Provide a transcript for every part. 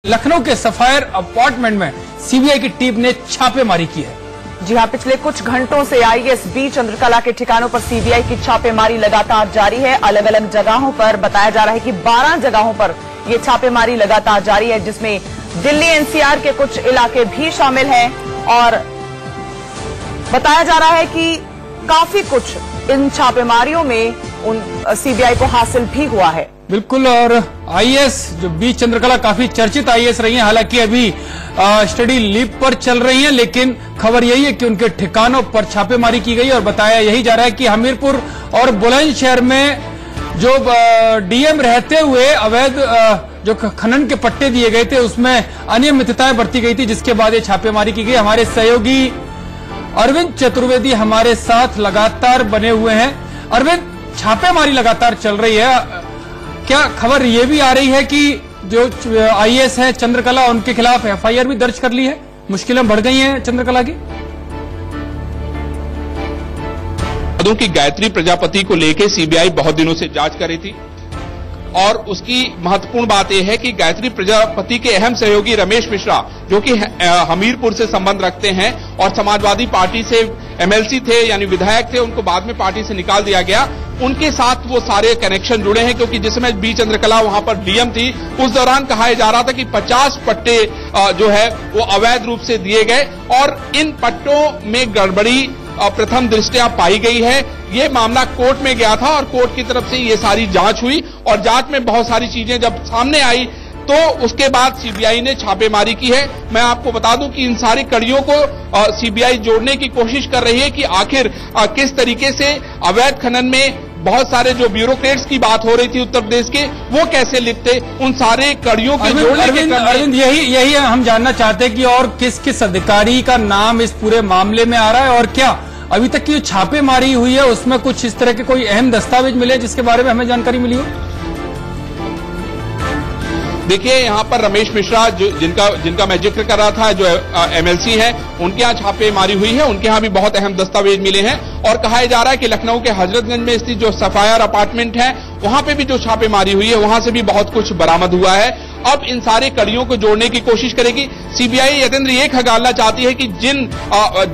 लखनऊ के sapphire apartment में CBI की टीम ने छापेमारी की है। जी हां, पिछले कुछ घंटों से आईएएस बी चंद्रकला के ठिकानों पर सीबीआई की छापेमारी लगातार जारी है। अलग अलग जगहों पर बताया जा रहा है कि 12 जगहों पर ये छापेमारी लगातार जारी है, जिसमें दिल्ली एनसीआर के कुछ इलाके भी शामिल हैं और बताया जा रहा है कि काफी कुछ इन छापेमारियों में सीबीआई को हासिल भी हुआ है। बिल्कुल, और आईएएस जो बी चंद्रकला काफी चर्चित आईएएस रही हैं, हालांकि अभी स्टडी लीव पर चल रही हैं, लेकिन खबर यही है कि उनके ठिकानों पर छापेमारी की गई और बताया यही जा रहा है कि हमीरपुर और बुलंदशहर में जो डीएम रहते हुए अवैध जो खनन के पट्टे दिए गए थे उसमें अनियमितताएं बरती गई थी, जिसके बाद ये छापेमारी की गई। हमारे सहयोगी अरविंद चतुर्वेदी हमारे साथ लगातार बने हुए हैं। अरविंद, छापेमारी लगातार चल रही है, क्या खबर ये भी आ रही है कि जो आईएएस है चंद्रकला, उनके खिलाफ एफआईआर भी दर्ज कर ली है? मुश्किलें बढ़ गई हैं चंद्रकला की? की गायत्री प्रजापति को लेकर सीबीआई बहुत दिनों से जांच कर रही थी और उसकी महत्वपूर्ण बात यह है कि गायत्री प्रजापति के अहम सहयोगी रमेश मिश्रा, जो कि हमीरपुर से संबंध रखते हैं और समाजवादी पार्टी से एमएलसी थे यानी विधायक थे, उनको बाद में पार्टी से निकाल दिया गया। उनके साथ वो सारे कनेक्शन जुड़े हैं, क्योंकि जिस समय बी चंद्रकला वहां पर डीएम थी उस दौरान कहा जा रहा था कि 50 पट्टे जो है वो अवैध रूप से दिए गए और इन पट्टों में गड़बड़ी प्रथम दृष्टया पाई गई है। ये मामला कोर्ट में गया था और कोर्ट की तरफ से ये सारी जांच हुई और जांच में बहुत सारी चीजें जब सामने आई तो उसके बाद सीबीआई ने छापेमारी की है। मैं आपको बता दूं कि इन सारी कड़ियों को सीबीआई जोड़ने की कोशिश कर रही है कि आखिर किस तरीके से अवैध खनन में बहुत सारे जो ब्यूरोक्रेट्स की बात हो रही थी उत्तर प्रदेश के, वो कैसे लिपटे, उन सारे कड़ियों के जोड़ने के अरविंद, यही हम जानना चाहते हैं कि और किस किस अधिकारी का नाम इस पूरे मामले में आ रहा है और क्या अभी तक की जो छापेमारी हुई है उसमें कुछ इस तरह के कोई अहम दस्तावेज मिले जिसके बारे में हमें जानकारी मिली हो? देखिए, यहाँ पर रमेश मिश्रा जिनका मैं जिक्र कर रहा था, जो एमएलसी है, उनके यहाँ छापेमारी हुई है। उनके यहाँ भी बहुत अहम दस्तावेज मिले हैं और कहा जा रहा है कि लखनऊ के हजरतगंज में स्थित जो सफायर अपार्टमेंट है वहां पे भी जो छापेमारी हुई है वहां से भी बहुत कुछ बरामद हुआ है। अब इन सारे कड़ियों को जोड़ने की कोशिश करेगी सीबीआई। यतेंद्र, ये खगालना चाहती है कि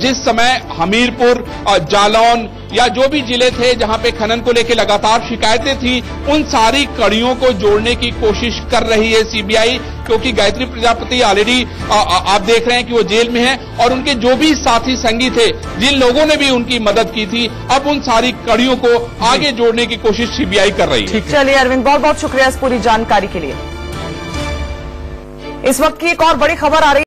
जिस समय हमीरपुर, जालौन या जो भी जिले थे जहां पे खनन को लेकर लगातार शिकायतें थी, उन सारी कड़ियों को जोड़ने की कोशिश कर रही है सीबीआई, क्योंकि गायत्री प्रजापति ऑलरेडी आप देख रहे हैं कि वो जेल में है और उनके जो भी साथी संगी थे, जिन लोगों ने भी उनकी मदद की थी, अब उन सारी कड़ियों को आगे जोड़ने की कोशिश सीबीआई कर रही है। चलिए अरविंद, बहुत बहुत शुक्रिया इस पूरी जानकारी के लिए। इस वक्त की एक और बड़ी खबर आ रही है।